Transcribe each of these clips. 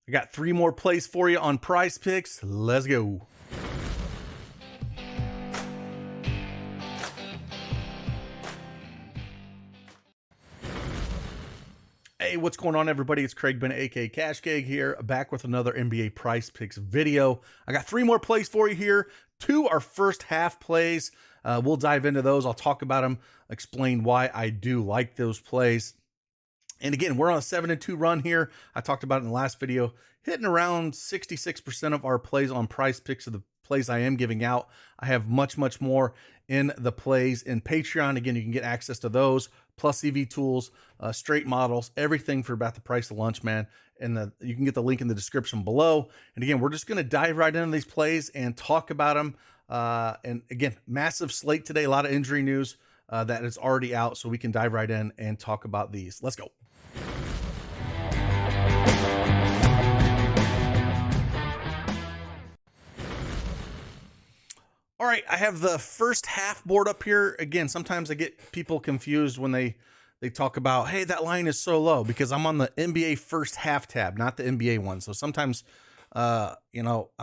I got 3 more plays for you on Prize Picks. Let's go. Hey, what's going on, everybody? It's Craig Bennett, aka Cash Gag here, back with another NBA Prize Picks video. I got 3 more plays for you here. 2 are first half plays. We'll dive into those. I'll talk about them, explain why I do like those plays. And again, we're on a 7-2 run here. I talked about it in the last video, hitting around 66% of our plays on Prize Picks of the plays I am giving out. I have much more in the plays in Patreon. Again, you can get access to those, plus EV tools, straight models, everything for about the price of lunch, man. And you can get the link in the description below. And again, we're just going to dive right into these plays and talk about them. And again, massive slate today, a lot of injury news that is already out, so we can dive right in and talk about these. Let's go. All right, I have the first half board up here. Again, sometimes I get people confused when they talk about, hey, that line is so low, because I'm on the NBA first half tab, not the NBA one. So sometimes, I'm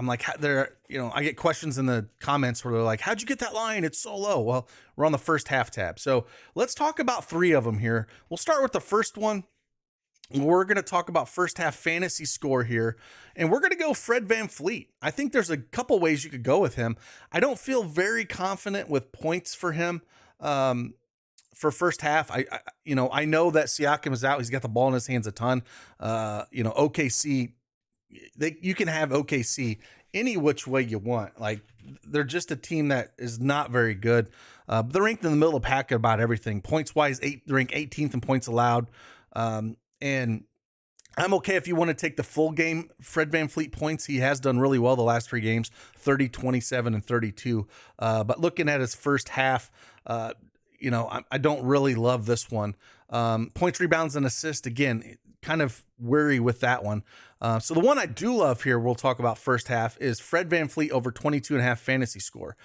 like, I get questions in the comments where they're like, how'd you get that line? It's so low. Well, we're on the first half tab. So let's talk about 3 of them here. We'll start with the first one. We're going to talk about first half fantasy score here, and we're going to go Fred VanVleet. I think there's a couple ways you could go with him. I don't feel very confident with points for him for first half. I know that Siakam is out. He's got the ball in his hands a ton. OKC, you can have OKC any which way you want. Like, they're just a team that is not very good. They're ranked in the middle of the pack at about everything. Points wise, they're ranked 18th in points allowed. And I'm okay if you want to take the full game Fred VanVleet points. He has done really well the last 3 games, 30, 27, and 32. But looking at his first half, I don't really love this one. Points, rebounds, and assists, again, kind of wary with that one. So the one I do love here, we'll talk about first half, is Fred VanVleet over 22.5 fantasy score.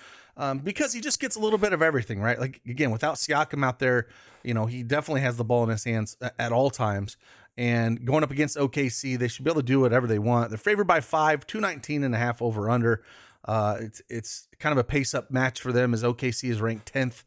Because he just gets a little bit of everything, right? Like, again, without Siakam out there, he definitely has the ball in his hands at all times. And going up against OKC, they should be able to do whatever they want. They're favored by 5, 219.5 over under. It's kind of a pace up match for them, as OKC is ranked 10th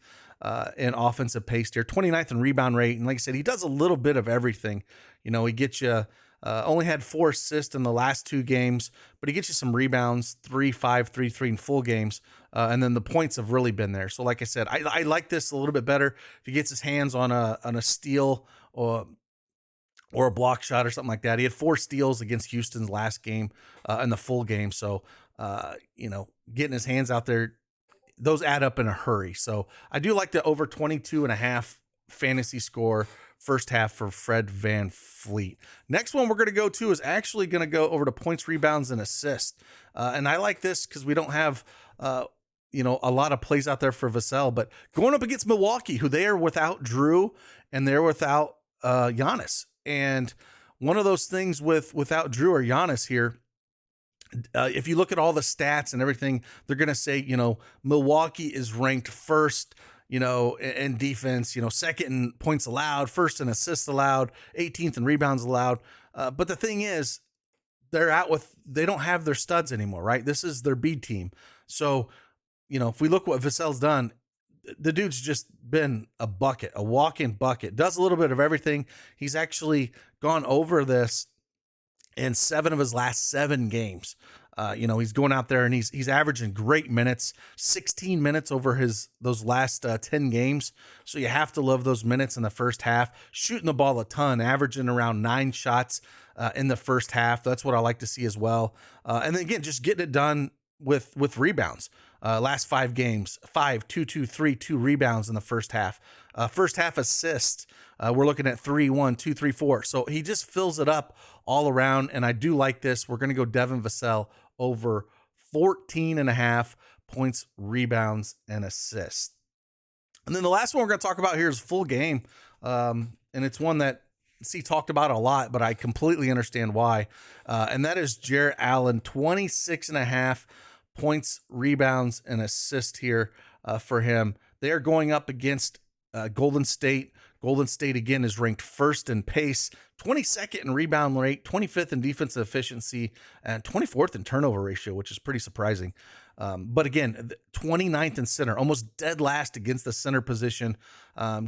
in offensive pace here, 29th in rebound rate. And like I said, he does a little bit of everything. He gets you, only had 4 assists in the last 2 games, but he gets you some rebounds, 3, 5, 3, 3, and full games. And then the points have really been there. So like I said, I like this a little bit better if he gets his hands on a steal or a block shot or something like that. He had 4 steals against Houston's last game in the full game. So, getting his hands out there, those add up in a hurry. So I do like the over 22.5 fantasy score first half for Fred VanVleet. Next one we're going to go to is actually going to go over to points, rebounds, and assists. And I like this because we don't have, a lot of plays out there for Vassell, but going up against Milwaukee, who they are without Drew and they're without Giannis. And one of those things without Drew or Giannis here, if you look at all the stats and everything, they're going to say, Milwaukee is ranked first, in defense, second in points allowed, first in assists allowed, 18th in rebounds allowed. But the thing is, they don't have their studs anymore, right? This is their B team. So, if we look what Vassell's done, the dude's just been a bucket, a walk-in bucket, does a little bit of everything. He's actually gone over this in 7 of his last 7 games. He's going out there and he's averaging great minutes, 16 minutes over those last 10 games. So you have to love those minutes in the first half, shooting the ball a ton, averaging around 9 shots in the first half. That's what I like to see as well. And then again, just getting it done with rebounds. Last 5 games, 5, 2, 2, 3, 2 rebounds in the first half. First half assists, we're looking at 3, 1, 2, 3, 4. So he just fills it up all around, and I do like this. We're going to go Devin Vassell over 14.5 points, rebounds, and assists. And then the last one we're going to talk about here is full game, and it's one that talked about a lot, but I completely understand why. And that is Jarrett Allen, 26.5 points, rebounds, and assists here for him. They are going up against Golden State. Golden State, again, is ranked first in pace, 22nd in rebound rate, 25th in defensive efficiency, and 24th in turnover ratio, which is pretty surprising. But again, 29th in center, almost dead last against the center position.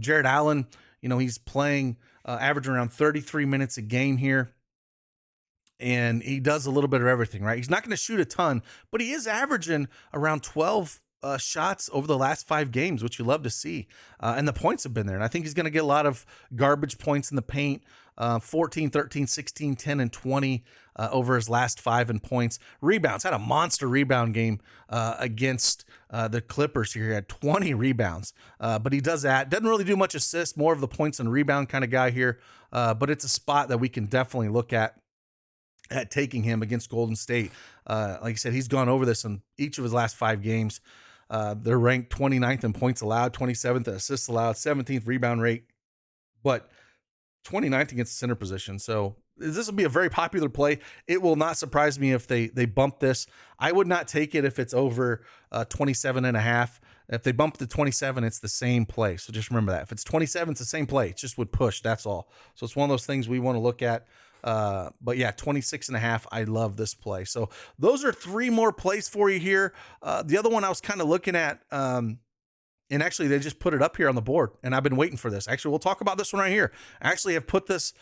Jared Allen, he's playing, averaging around 33 minutes a game here. And he does a little bit of everything, right? He's not going to shoot a ton, but he is averaging around 12 shots over the last 5 games, which you love to see. And the points have been there. And I think he's going to get a lot of garbage points in the paint. 14, 13, 16, 10, and 20 over his last 5 in points. Rebounds, had a monster rebound game against the Clippers here. He had 20 rebounds, but he does that. Doesn't really do much assist, more of the points and rebound kind of guy here. But it's a spot that we can definitely look at taking him against Golden State. Like I said, he's gone over this in each of his last 5 games. They're ranked 29th in points allowed, 27th in assists allowed, 17th rebound rate, but 29th against the center position. So this will be a very popular play. It will not surprise me if they bump this. I would not take it if it's over 27.5. If they bump to 27, it's the same play. So just remember that. If it's 27, it's the same play. It just would push. That's all. So it's one of those things we want to look at. But yeah, 26.5. I love this play. So those are 3 more plays for you here. The other one I was kind of looking at, and actually they just put it up here on the board, and I've been waiting for this. Actually, we'll talk about this one right here. Actually, I've put this,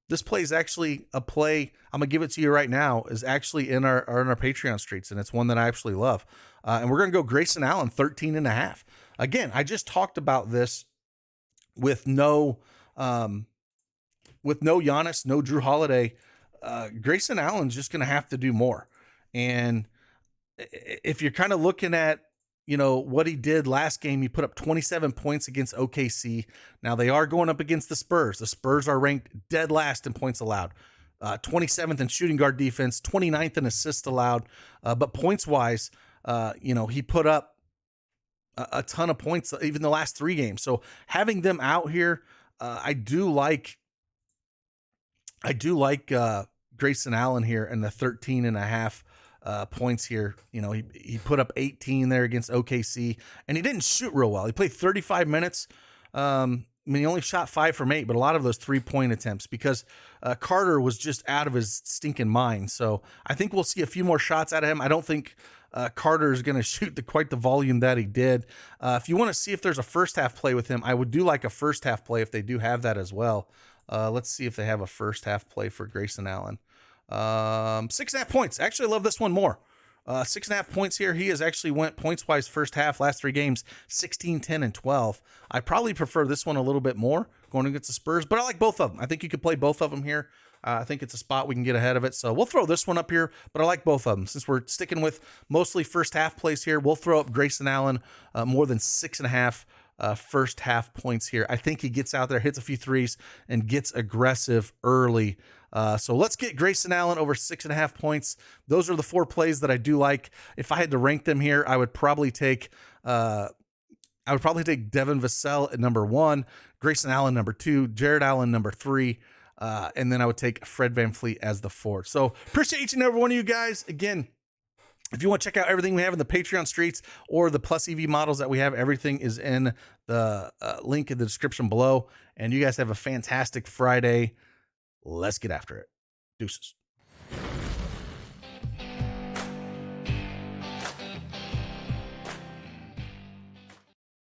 this play is actually a play. I'm gonna give it to you right now, is actually in our Patreon streets. And it's one that I actually love. And we're going to go Grayson Allen 13.5. Again, I just talked about this with no Giannis, no Drew Holiday. Grayson Allen's just going to have to do more. And if you're kind of looking at, what he did last game, he put up 27 points against OKC. Now they are going up against the Spurs. The Spurs are ranked dead last in points allowed. 27th in shooting guard defense, 29th in assists allowed. But points wise, he put up a ton of points, even the last 3 games. So having them out here, I do like Grayson Allen here and the 13.5 points here. He put up 18 there against OKC, and he didn't shoot real well. He played 35 minutes. He only shot 5 from 8, but a lot of those 3-point attempts because Carter was just out of his stinking mind. So I think we'll see a few more shots out of him. I don't think Carter is going to shoot quite the volume that he did. If you want to see if there's a first half play with him, I would do like a first half play if they do have that as well. Let's see if they have a first half play for Grayson Allen. 6.5 points. Actually, I love this one more. 6.5 points here. He has actually went points wise first half, last 3 games, 16, 10, and 12. I probably prefer this one a little bit more going against the Spurs, but I like both of them. I think you could play both of them here. I think it's a spot we can get ahead of it. So we'll throw this one up here, but I like both of them. Since we're sticking with mostly first half plays here, we'll throw up Grayson Allen more than 6.5 first half points here. I think he gets out there, hits a few threes, and gets aggressive early. So let's get Grayson Allen over 6.5 points. Those are the 4 plays that I do like. If I had to rank them here, I would probably take Devin Vassell at number 1, Grayson Allen number 2, Jared Allen number 3, and then I would take Fred VanVleet as the 4th. So appreciate each and every one of you guys. Again, if you want to check out everything we have in the Patreon streets or the Plus EV models that we have, everything is in the link in the description below. And you guys have a fantastic Friday. Let's get after it. Deuces.